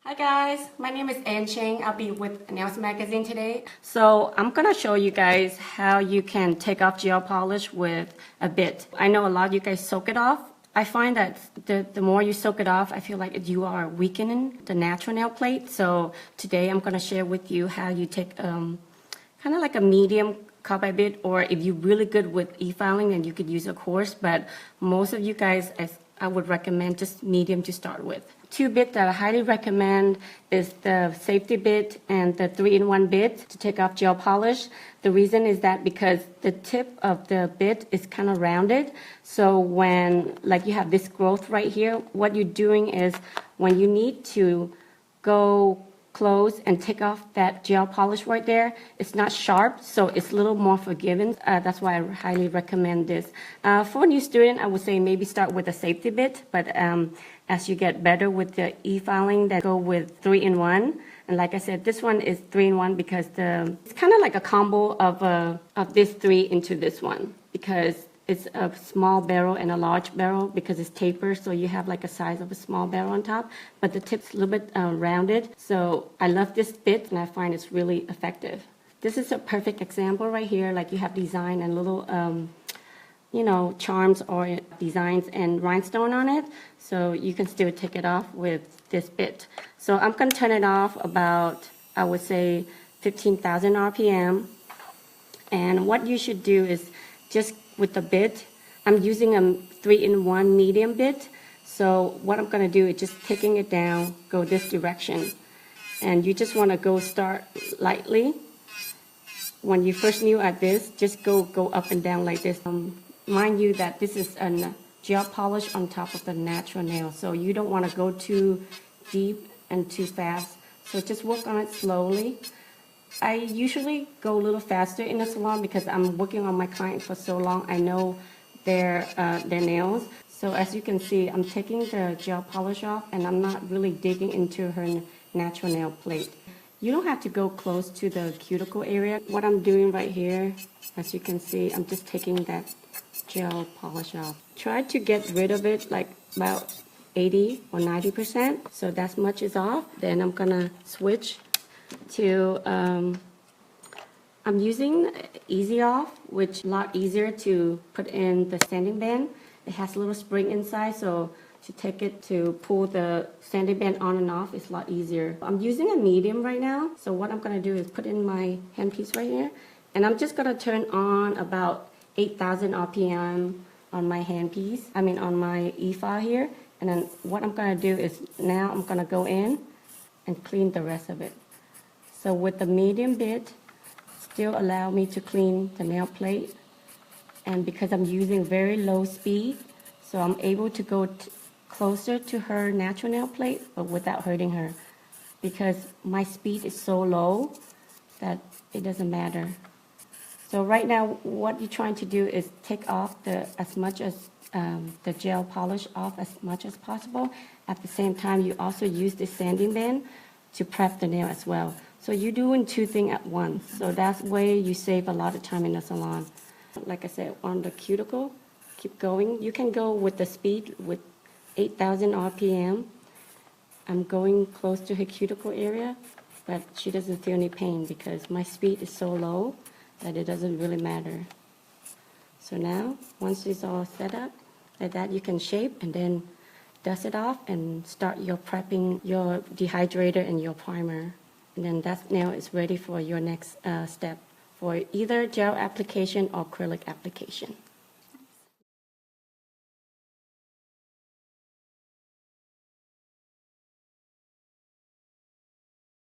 Hi guys, my name is Ann Cheng. I'll be with Nails Magazine today. So I'm gonna show you guys how you can take off gel polish with a bit. I know a lot of you guys soak it off. I find that the more you soak it off, I feel like you are weakening the natural nail plate. So today I'm gonna share with you how you take kind of like a medium carbide bit, or if you're really good with e-filing, then you could use a coarse, but most of you guys, I would recommend just medium to start with. Two bits that I highly recommend is the safety bit and the 3-in-1 bit to take off gel polish. The reason is that because the tip of the bit is kind of rounded, so when like you have this growth right here, what you're doing is when you need to go close and take off that gel polish right there, it's not sharp, so it's a little more forgiving. That's why I highly recommend this. For a new student, I would say maybe start with a safety bit, but as you get better with the e-filing, then go with 3-in-1. And like I said, this one is 3-in-1 because it's kind of like a combo of this three into this one, because it's a small barrel and a large barrel because it's tapered, so you have like a size of a small barrel on top, but the tip's a little bit rounded. So I love this bit and I find it's really effective. This is a perfect example right here, like you have design and little charms or designs and rhinestone on it, so you can still take it off with this bit. So I'm going to turn it off about, I would say, 15,000 RPM. And what you should do is just with the bit, I'm using a 3-in-1 medium bit, so what I'm going to do is just taking it down, go this direction, and you just want to start lightly. When you first new at this, just go up and down like this. Mind you that this is a gel polish on top of the natural nail, so you don't want to go too deep and too fast, so just work on it slowly. I usually go a little faster in the salon because I'm working on my client for so long. I know their nails. So as you can see, I'm taking the gel polish off and I'm not really digging into her natural nail plate. You don't have to go close to the cuticle area. What I'm doing right here, as you can see, I'm just taking that gel polish off. Try to get rid of it like about 80 or 90%. So that much is off. Then I'm gonna switch to I'm using Easy Off, which is a lot easier to put in the sanding band. It has a little spring inside, so to take it to pull the sanding band on and off is a lot easier. I'm using a medium right now, so what I'm going to do is put in my handpiece right here, and I'm just going to turn on about 8,000 RPM on my handpiece, on my e-file here, and then what I'm going to do is now I'm going to go in and clean the rest of it. So with the medium bit, still allow me to clean the nail plate, and because I'm using very low speed, so I'm able to go closer to her natural nail plate, but without hurting her, because my speed is so low that it doesn't matter. So right now, what you're trying to do is take off the gel polish off as much as possible. At the same time, you also use the sanding band to prep the nail as well. So you're doing two things at once. So that's way you save a lot of time in the salon. Like I said, on the cuticle, keep going. You can go with the speed with 8,000 RPM. I'm going close to her cuticle area, but she doesn't feel any pain because my speed is so low that it doesn't really matter. So now, once it's all set up, like that, you can shape and then dust it off and start your prepping your dehydrator and your primer. And then that nail is ready for your next step for either gel application or acrylic application.